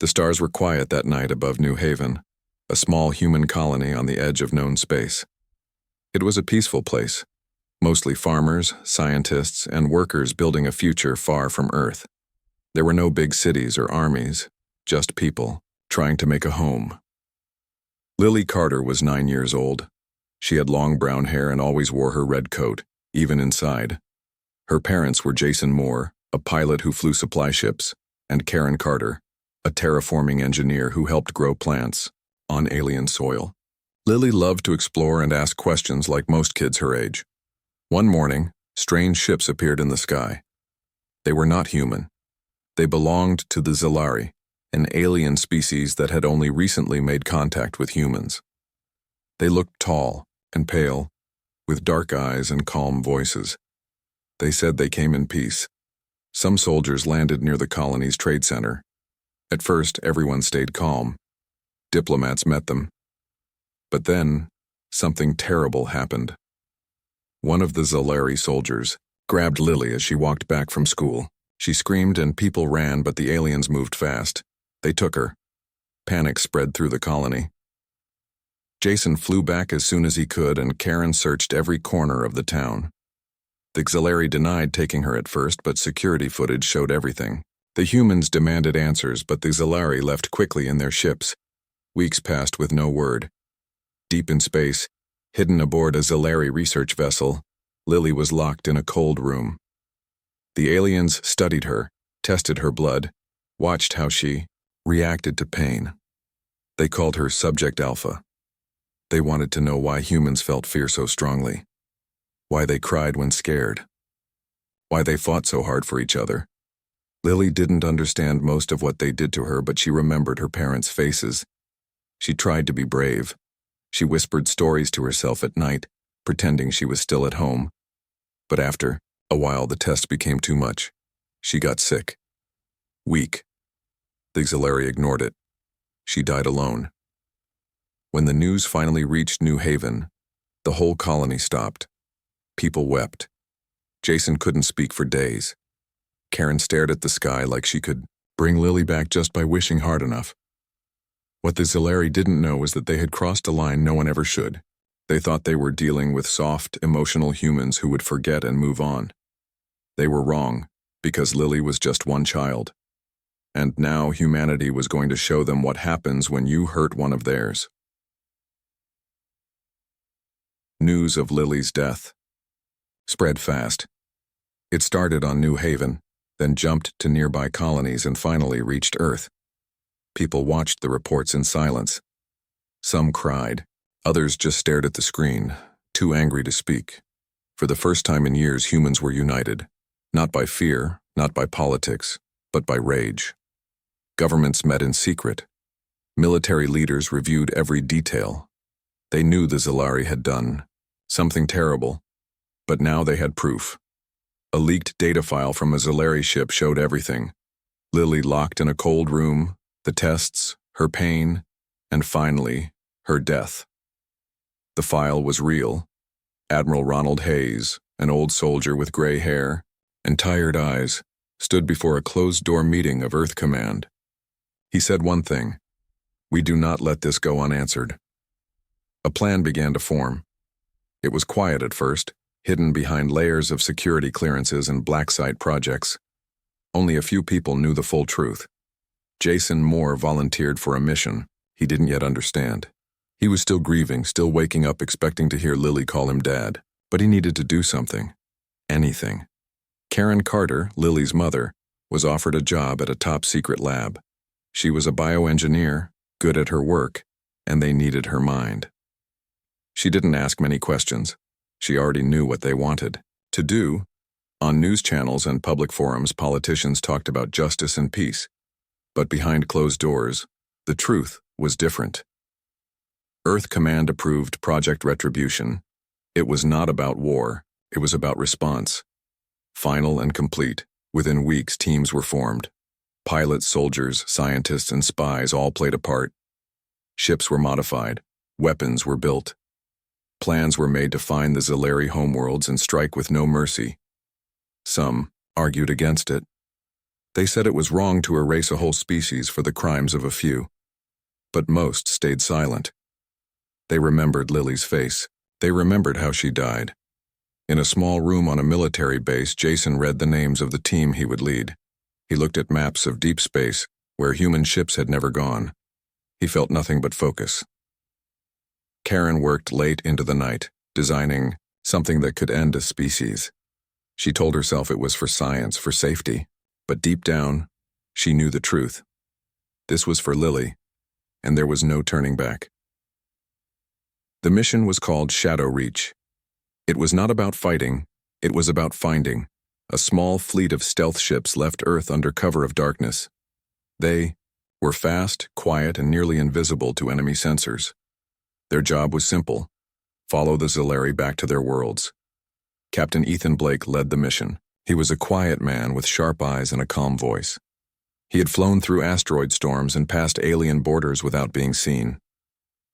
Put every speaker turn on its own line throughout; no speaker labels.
The stars were quiet that night above New Haven, a small human colony on the edge of known space. It was a peaceful place, mostly farmers, scientists, and workers building a future far from Earth. There were no big cities or armies, just people trying to make a home. Lily Carter was 9 years old. She had long brown hair and always wore her red coat, even inside. Her parents were Jason Moore, a pilot who flew supply ships, and Karen Carter, a terraforming engineer who helped grow plants on alien soil. Lily loved to explore and ask questions like most kids her age. One morning, strange ships appeared in the sky. They were not human. They belonged to the Zilari, an alien species that had only recently made contact with humans. They looked tall and pale, with dark eyes and calm voices. They said they came in peace. Some soldiers landed near the colony's trade center. At first, everyone stayed calm. Diplomats met them. But then, something terrible happened. One of the Zilari soldiers grabbed Lily as she walked back from school. She screamed and people ran, but the aliens moved fast. They took her. Panic spread through the colony. Jason flew back as soon as he could, and Karen searched every corner of the town. The Zilari denied taking her at first, but security footage showed everything. The humans demanded answers, but the Zilari left quickly in their ships. Weeks passed with no word. Deep in space, hidden aboard a Zilari research vessel, Lily was locked in a cold room. The aliens studied her, tested her blood, watched how she reacted to pain. They called her Subject Alpha. They wanted to know why humans felt fear so strongly, why they cried when scared, why they fought so hard for each other. Lily didn't understand most of what they did to her, but she remembered her parents' faces. She tried to be brave. She whispered stories to herself at night, pretending she was still at home. But after a while, the test became too much. She got sick. Weak. The Zilari ignored it. She died alone. When the news finally reached New Haven, the whole colony stopped. People wept. Jason couldn't speak for days. Karen stared at the sky like she could bring Lily back just by wishing hard enough. What the Zilari didn't know was that they had crossed a line no one ever should. They thought they were dealing with soft, emotional humans who would forget and move on. They were wrong, because Lily was just one child. And now humanity was going to show them what happens when you hurt one of theirs. News of Lily's death spread fast. It started on New Haven, then jumped to nearby colonies and finally reached Earth. People watched the reports in silence. Some cried. Others just stared at the screen, too angry to speak. For the first time in years, humans were united. Not by fear, not by politics, but by rage. Governments met in secret. Military leaders reviewed every detail. They knew the Zilari had done something terrible, but now they had proof. A leaked data file from a Zilari ship showed everything. Lily locked in a cold room, the tests, her pain, and finally, her death. The file was real. Admiral Ronald Hayes, an old soldier with gray hair and tired eyes, stood before a closed-door meeting of Earth Command. He said one thing: "We do not let this go unanswered." A plan began to form. It was quiet at first, hidden behind layers of security clearances and black site projects. Only a few people knew the full truth. Jason Moore volunteered for a mission he didn't yet understand. He was still grieving, still waking up expecting to hear Lily call him Dad, but he needed to do something. Anything. Karen Carter, Lily's mother, was offered a job at a top-secret lab. She was a bioengineer, good at her work, and they needed her mind. She didn't ask many questions. She already knew what they wanted to do. On news channels and public forums, politicians talked about justice and peace. But behind closed doors, the truth was different. Earth Command approved Project Retribution. It was not about war, it was about response. Final and complete. Within weeks, teams were formed. Pilots, soldiers, scientists, and spies all played a part. Ships were modified. Weapons were built. Plans were made to find the Zilari homeworlds and strike with no mercy. Some argued against it. They said it was wrong to erase a whole species for the crimes of a few. But most stayed silent. They remembered Lily's face. They remembered how she died. In a small room on a military base, Jason read the names of the team he would lead. He looked at maps of deep space, where human ships had never gone. He felt nothing but focus. Karen worked late into the night, designing something that could end a species. She told herself it was for science, for safety, but deep down, she knew the truth. This was for Lily, and there was no turning back. The mission was called Shadow Reach. It was not about fighting, it was about finding. A small fleet of stealth ships left Earth under cover of darkness. They were fast, quiet, and nearly invisible to enemy sensors. Their job was simple: follow the Zilari back to their worlds. Captain Ethan Blake led the mission. He was a quiet man with sharp eyes and a calm voice. He had flown through asteroid storms and passed alien borders without being seen.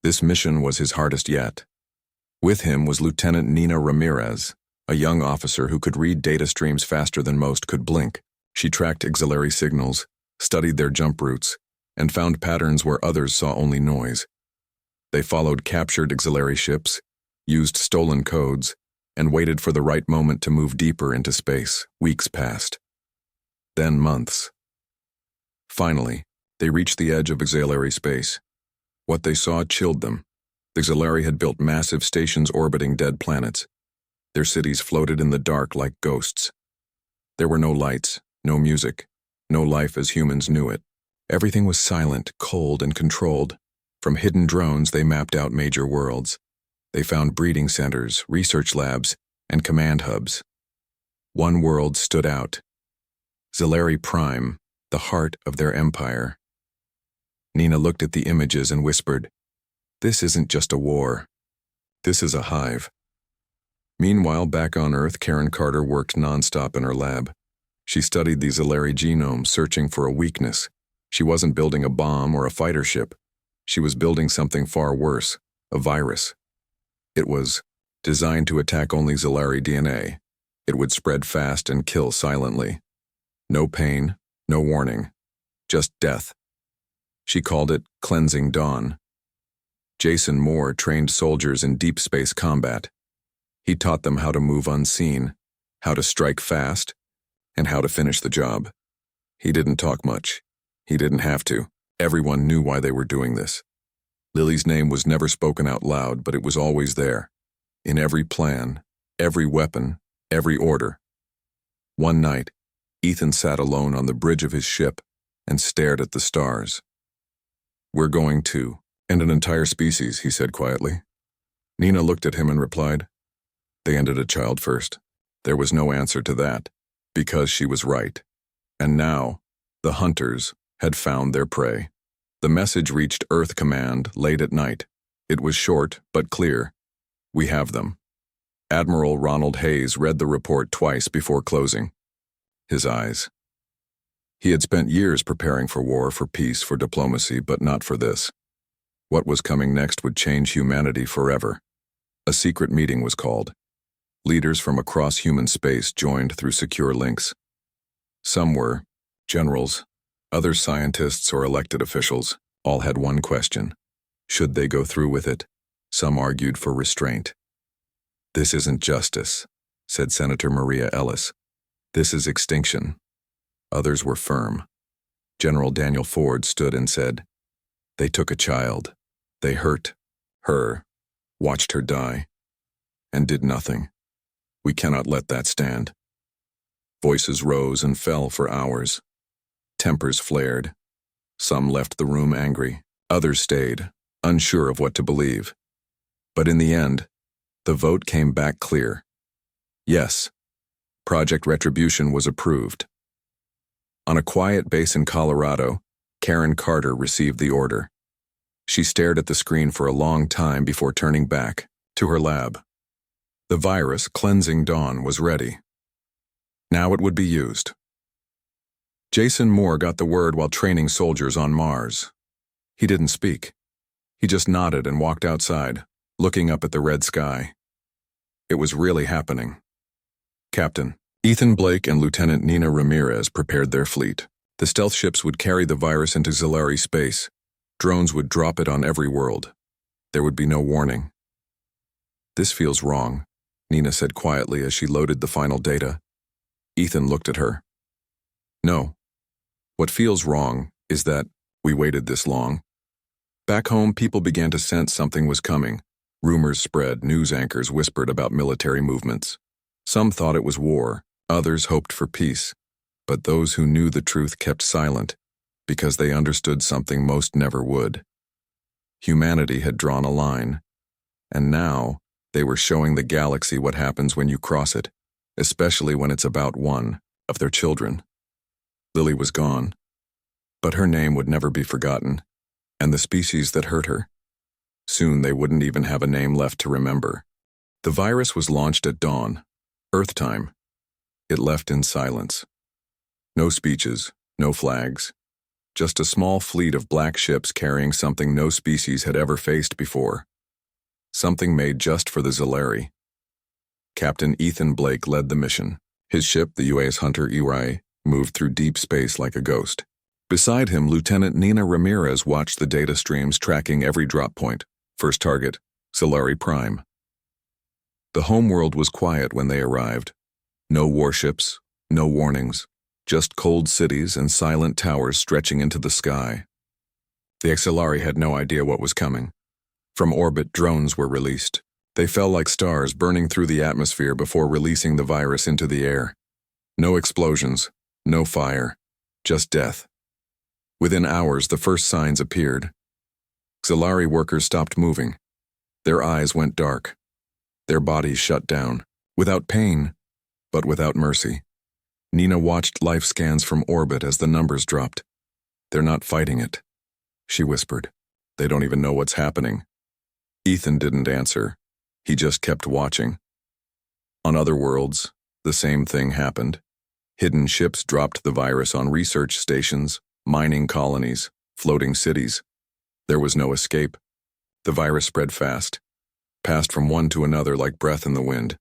This mission was his hardest yet. With him was Lieutenant Nina Ramirez, a young officer who could read data streams faster than most could blink. She tracked auxiliary signals, studied their jump routes, and found patterns where others saw only noise. They followed captured auxiliary ships, used stolen codes, and waited for the right moment to move deeper into space. Weeks passed. Then months. Finally, they reached the edge of auxiliary space. What they saw chilled them. The Zilari had built massive stations orbiting dead planets. Their cities floated in the dark like ghosts. There were no lights, no music, no life as humans knew it. Everything was silent, cold, and controlled. From hidden drones, they mapped out major worlds. They found breeding centers, research labs, and command hubs. One world stood out: Zilari Prime, the heart of their empire. Nina looked at the images and whispered, "This isn't just a war. This is a hive." Meanwhile, back on Earth, Karen Carter worked nonstop in her lab. She studied the Zilari genome, searching for a weakness. She wasn't building a bomb or a fighter ship. She was building something far worse, a virus. It was designed to attack only Zilari DNA. It would spread fast and kill silently. No pain, no warning, just death. She called it Cleansing Dawn. Jason Moore trained soldiers in deep space combat. He taught them how to move unseen, how to strike fast, and how to finish the job. He didn't talk much. He didn't have to. Everyone knew why they were doing this. Lily's name was never spoken out loud, but it was always there. In every plan, every weapon, every order. One night, Ethan sat alone on the bridge of his ship and stared at the stars. "We're going to end an entire species," he said quietly. Nina looked at him and replied, "They ended a child first." There was no answer to that, because she was right. And now, the hunters had found their prey. The message reached Earth Command late at night. It was short but clear. "We have them." Admiral Ronald Hayes read the report twice before closing. His eyes. He had spent years preparing for war, for peace, for diplomacy, but not for this. What was coming next would change humanity forever. A secret meeting was called. Leaders from across human space joined through secure links. Some were generals, other scientists or elected officials. All had one question: should they go through with it? Some argued for restraint. "This isn't justice," said Senator Maria Ellis. "This is extinction." Others were firm. General Daniel Ford stood and said, "They took a child. They hurt her, watched her die, and did nothing. We cannot let that stand." Voices rose and fell for hours. Tempers flared. Some left the room angry. Others stayed, unsure of what to believe. But in the end, the vote came back clear. Yes, Project Retribution was approved. On a quiet base in Colorado, Karen Carter received the order. She stared at the screen for a long time before turning back to her lab. The virus, Cleansing Dawn, was ready. Now it would be used. Jason Moore got the word while training soldiers on Mars. He didn't speak. He just nodded and walked outside, looking up at the red sky. It was really happening. "Captain," Ethan Blake and Lieutenant Nina Ramirez prepared their fleet. The stealth ships would carry the virus into Zilari space. Drones would drop it on every world. There would be no warning. "This feels wrong," Nina said quietly as she loaded the final data. Ethan looked at her. "No. What feels wrong is that we waited this long." Back home, people began to sense something was coming. Rumors spread, news anchors whispered about military movements. Some thought it was war, others hoped for peace. But those who knew the truth kept silent, because they understood something most never would. Humanity had drawn a line, and now they were showing the galaxy what happens when you cross it, especially when it's about one of their children. Lily was gone, but her name would never be forgotten, and the species that hurt her. Soon they wouldn't even have a name left to remember. The virus was launched at dawn, Earth time. It left in silence. No speeches, no flags, just a small fleet of black ships carrying something no species had ever faced before. Something made just for the Zilari. Captain Ethan Blake led the mission. His ship, the UAS Hunter Eri, moved through deep space like a ghost. Beside him, Lieutenant Nina Ramirez watched the data streams tracking every drop point. First target, Zilari Prime. The homeworld was quiet when they arrived. No warships, no warnings, just cold cities and silent towers stretching into the sky. The Zilari had no idea what was coming. From orbit, drones were released. They fell like stars burning through the atmosphere before releasing the virus into the air. No explosions, no fire, just death. Within hours, the first signs appeared. Zilari workers stopped moving. Their eyes went dark. Their bodies shut down, without pain, but without mercy. Nina watched life scans from orbit as the numbers dropped. "They're not fighting it," she whispered. "They don't even know what's happening." Ethan didn't answer. He just kept watching. On other worlds, the same thing happened. Hidden ships dropped the virus on research stations, mining colonies, floating cities. There was no escape. The virus spread fast, passed from one to another like breath in the wind.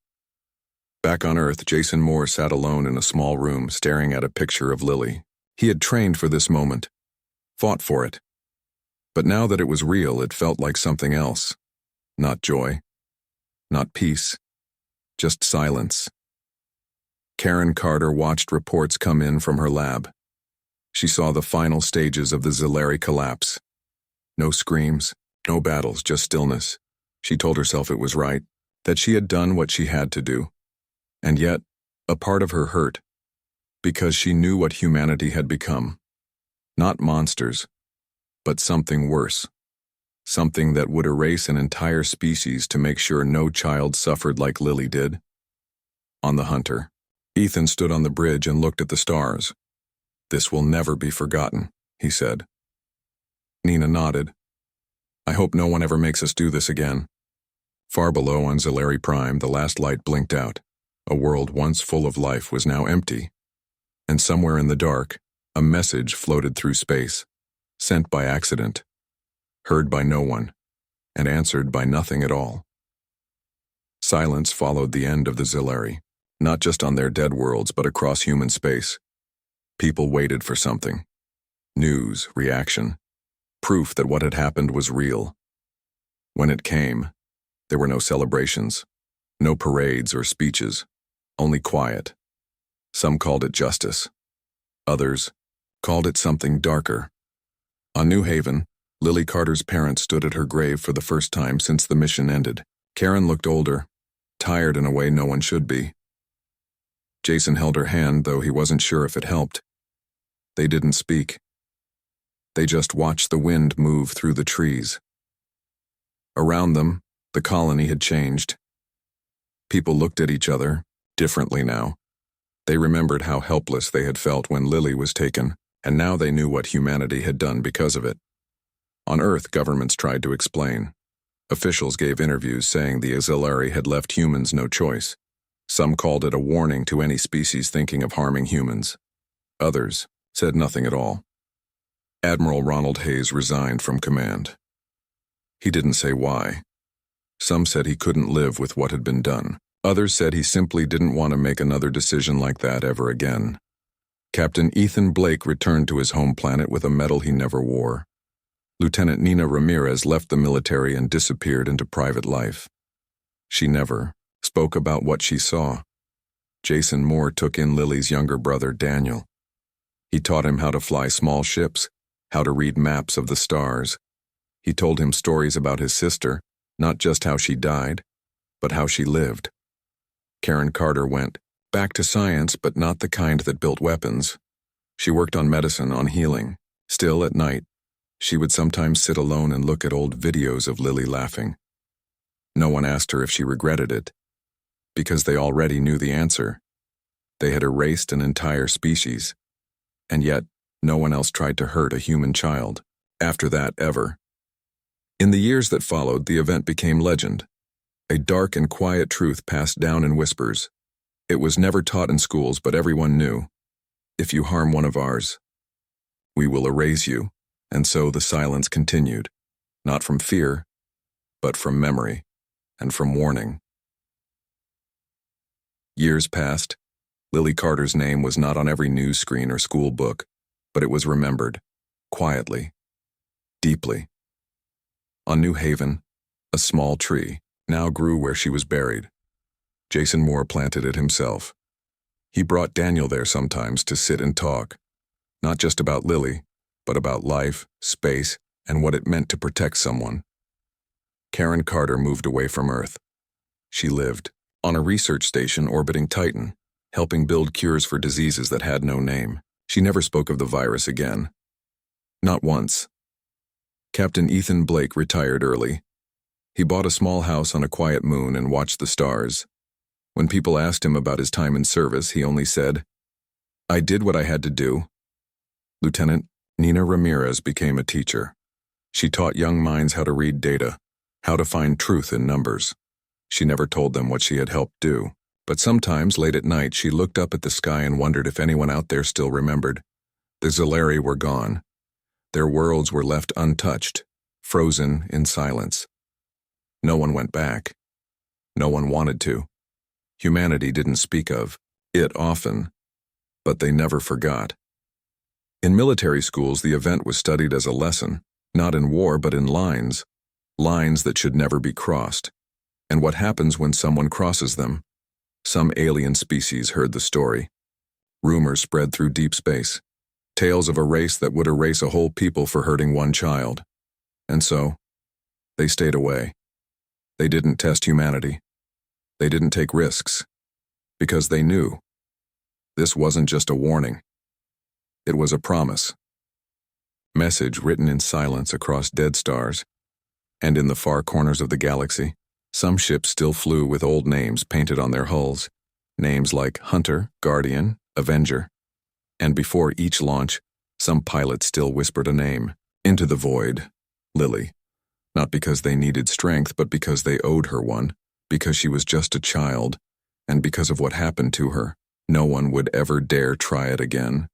Back on Earth, Jason Moore sat alone in a small room, staring at a picture of Lily. He had trained for this moment, fought for it. But now that it was real, it felt like something else. Not joy, not peace, just silence. Karen Carter watched reports come in from her lab. She saw the final stages of the Zilari collapse. No screams, no battles, just stillness. She told herself it was right, that she had done what she had to do. And yet, a part of her hurt, because she knew what humanity had become. Not monsters, but something worse. Something that would erase an entire species to make sure no child suffered like Lily did. On the Hunter, Ethan stood on the bridge and looked at the stars. "This will never be forgotten," he said. Nina nodded. "I hope no one ever makes us do this again." Far below on Zilari Prime, the last light blinked out. A world once full of life was now empty. And somewhere in the dark, a message floated through space, sent by accident, heard by no one, and answered by nothing at all. Silence followed the end of the Zilari, not just on their dead worlds, but across human space. People waited for something. News, reaction, proof that what had happened was real. When it came, there were no celebrations, no parades or speeches, only quiet. Some called it justice. Others called it something darker. On New Haven, Lily Carter's parents stood at her grave for the first time since the mission ended. Karen looked older, tired in a way no one should be. Jason held her hand, though he wasn't sure if it helped. They didn't speak. They just watched the wind move through the trees. Around them, the colony had changed. People looked at each other, differently now. They remembered how helpless they had felt when Lily was taken, and now they knew what humanity had done because of it. On Earth, governments tried to explain. Officials gave interviews saying the Zilari had left humans no choice. Some called it a warning to any species thinking of harming humans. Others said nothing at all. Admiral Ronald Hayes resigned from command. He didn't say why. Some said he couldn't live with what had been done. Others said he simply didn't want to make another decision like that ever again. Captain Ethan Blake returned to his home planet with a medal he never wore. Lieutenant Nina Ramirez left the military and disappeared into private life. She never spoke about what she saw. Jason Moore took in Lily's younger brother, Daniel. He taught him how to fly small ships, how to read maps of the stars. He told him stories about his sister, not just how she died, but how she lived. Karen Carter went back to science, but not the kind that built weapons. She worked on medicine, on healing. Still, at night, she would sometimes sit alone and look at old videos of Lily laughing. No one asked her if she regretted it, because they already knew the answer. They had erased an entire species, and yet no one else tried to hurt a human child after that ever. In the years that followed, the event became legend, a dark and quiet truth passed down in whispers. It was never taught in schools, but everyone knew. If you harm one of ours, we will erase you. And so the silence continued, not from fear, but from memory and from warning. Years passed. Lily Carter's name was not on every news screen or school book, but it was remembered, quietly, deeply. On New Haven, a small tree now grew where she was buried. Jason Moore planted it himself. He brought Daniel there sometimes to sit and talk, not just about Lily, but about life, space, and what it meant to protect someone. Karen Carter moved away from Earth. She lived on a research station orbiting Titan, helping build cures for diseases that had no name. She never spoke of the virus again. Not once. Captain Ethan Blake retired early. He bought a small house on a quiet moon and watched the stars. When people asked him about his time in service, he only said, "I did what I had to do." Lieutenant Nina Ramirez became a teacher. She taught young minds how to read data, how to find truth in numbers. She never told them what she had helped do, but sometimes late at night she looked up at the sky and wondered if anyone out there still remembered. The Zolari were gone. Their worlds were left untouched, frozen in silence. No one went back. No one wanted to. Humanity didn't speak of it often, but they never forgot. In military schools, the event was studied as a lesson, not in war but in lines that should never be crossed. And what happens when someone crosses them? Some alien species heard the story. Rumors spread through deep space. Tales of a race that would erase a whole people for hurting one child. And so, they stayed away. They didn't test humanity. They didn't take risks. Because they knew. This wasn't just a warning. It was a promise. Message written in silence across dead stars. And in the far corners of the galaxy, some ships still flew with old names painted on their hulls. Names like Hunter, Guardian, Avenger. And before each launch, some pilot still whispered a name. Into the void. Lily. Not because they needed strength, but because they owed her one. Because she was just a child. And because of what happened to her, no one would ever dare try it again.